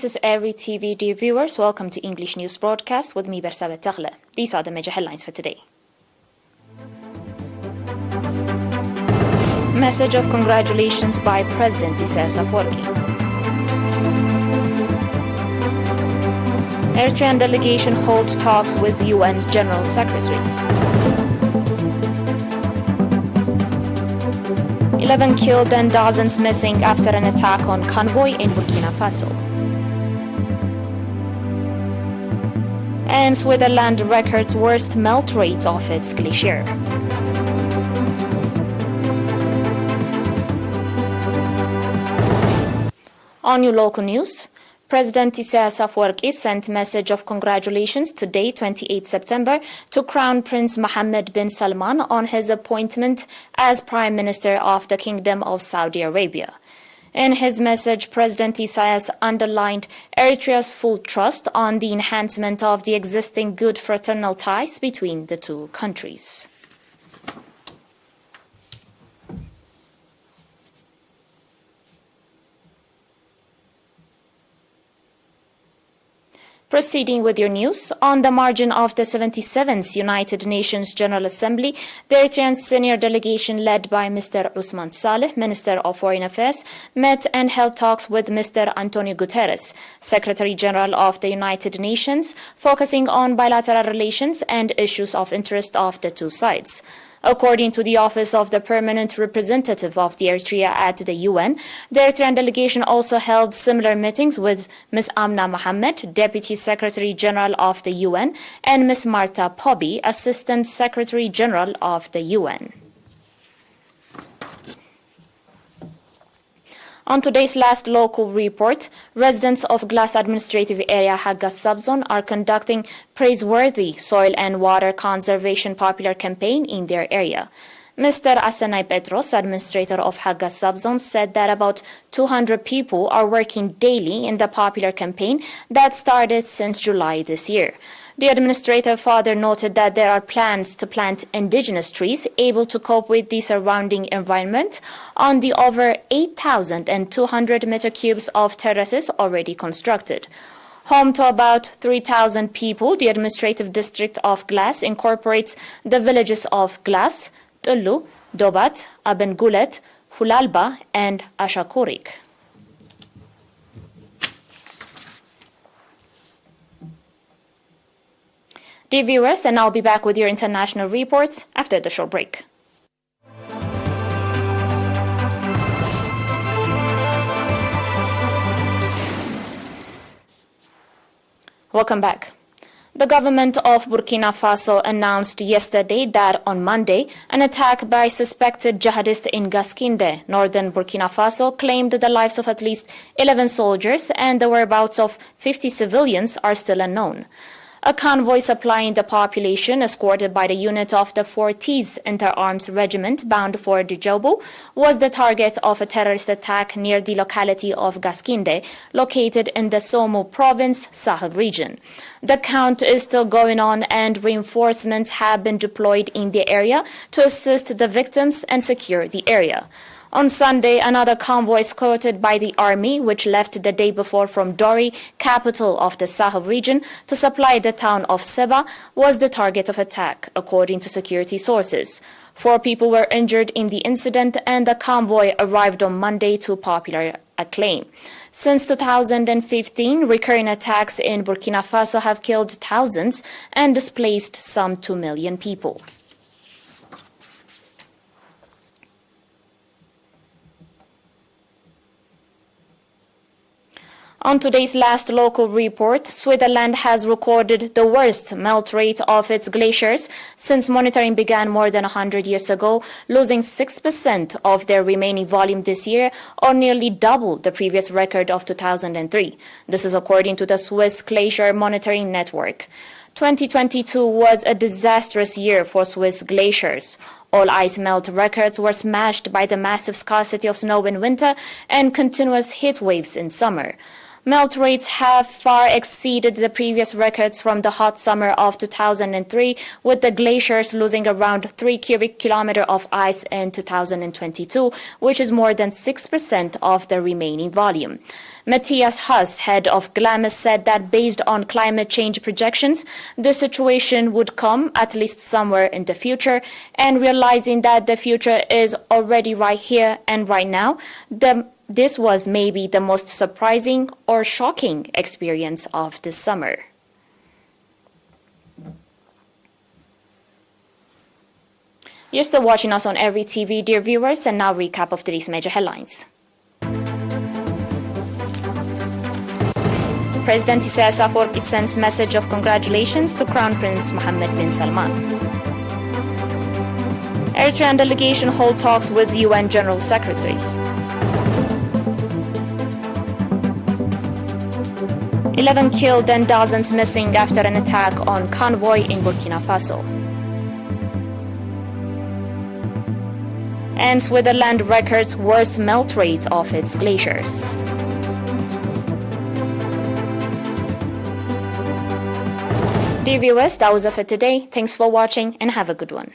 This is ERi-TV, dear viewers. Welcome to English News Broadcast with me, Bersabet Tagle. These are the major headlines for today. Message of congratulations by President Isaias Afwerki. Eritrean delegation hold talks with UN General Secretary. 11 killed and dozens missing after an attack on convoy in Burkina Faso. And Switzerland records worst melt rate of its glacier. On new local news, President Isaias Afwerki sent message of congratulations today, 28 September, to Crown Prince Mohammed bin Salman on his appointment as Prime Minister of the Kingdom of Saudi Arabia. In his message, President Isaias underlined Eritrea's full trust on the enhancement of the existing good fraternal ties between the two countries. Proceeding with your news, on the margin of the 77th United Nations General Assembly, the Eritrean senior delegation led by Mr. Usman Saleh, Minister of Foreign Affairs, met and held talks with Mr. Antonio Guterres, Secretary General of the United Nations, focusing on bilateral relations and issues of interest of the two sides. According to the Office of the Permanent Representative of the Eritrea at the UN, the Eritrean delegation also held similar meetings with Ms. Amna Mohammed, Deputy Secretary General of the UN, and Ms. Marta Pobby, Assistant Secretary General of the UN. On today's last local report, residents of Glass Administrative Area Hagas Subzone are conducting praiseworthy soil and water conservation popular campaign in their area. Mr. Asanay Petros, administrator of Hagas Subzone, said that about 200 people are working daily in the popular campaign that started since July this year. The administrator further noted that there are plans to plant indigenous trees able to cope with the surrounding environment on the over 8,200 meter cubes of terraces already constructed. Home to about 3,000 people, the administrative district of Glass incorporates the villages of Glass, Tullu, Dobat, Abengulet, Hulalba, and Ashakurik. Dear viewers, and I'll be back with your international reports after the short break. Welcome back. The government of Burkina Faso announced yesterday that on Monday, an attack by suspected jihadists in Gaskinde, northern Burkina Faso, claimed the lives of at least 11 soldiers, and the whereabouts of 50 civilians are still unknown. A convoy supplying the population, escorted by the unit of the 40th Inter-Arms Regiment bound for Djobo, was the target of a terrorist attack near the locality of Gaskinde, located in the Somo Province, Sahel region. The count is still going on, and reinforcements have been deployed in the area to assist the victims and secure the area. On Sunday, another convoy escorted by the army, which left the day before from Dori, capital of the Sahel region, to supply the town of Seba, was the target of attack, according to security sources. 4 people were injured in the incident, and the convoy arrived on Monday to popular acclaim. Since 2015, recurring attacks in Burkina Faso have killed thousands and displaced some 2 million people. On today's last local report, Switzerland has recorded the worst melt rate of its glaciers since monitoring began more than 100 years ago, losing 6% of their remaining volume this year, or nearly double the previous record of 2003. This is according to the Swiss Glacier Monitoring Network. 2022 was a disastrous year for Swiss glaciers. All ice melt records were smashed by the massive scarcity of snow in winter and continuous heat waves in summer. Melt rates have far exceeded the previous records from the hot summer of 2003, with the glaciers losing around 3 cubic kilometers of ice in 2022, which is more than 6% of the remaining volume. Matthias Huss, head of GLAMIS, said that based on climate change projections, the situation would come at least somewhere in the future, and realizing that the future is already right here and right now, this was maybe the most surprising or shocking experience of this summer. You're still watching us on ERi-TV, dear viewers, and now recap of today's major headlines. President Isaias Afwerki sends message of congratulations to Crown Prince Mohammed bin Salman. Eritrean delegation hold talks with UN General Secretary. 11 killed and dozens missing after an attack on convoy in Burkina Faso. And Switzerland records worst melt rate of its glaciers. Dear viewers, that was it for today. Thanks for watching and have a good one.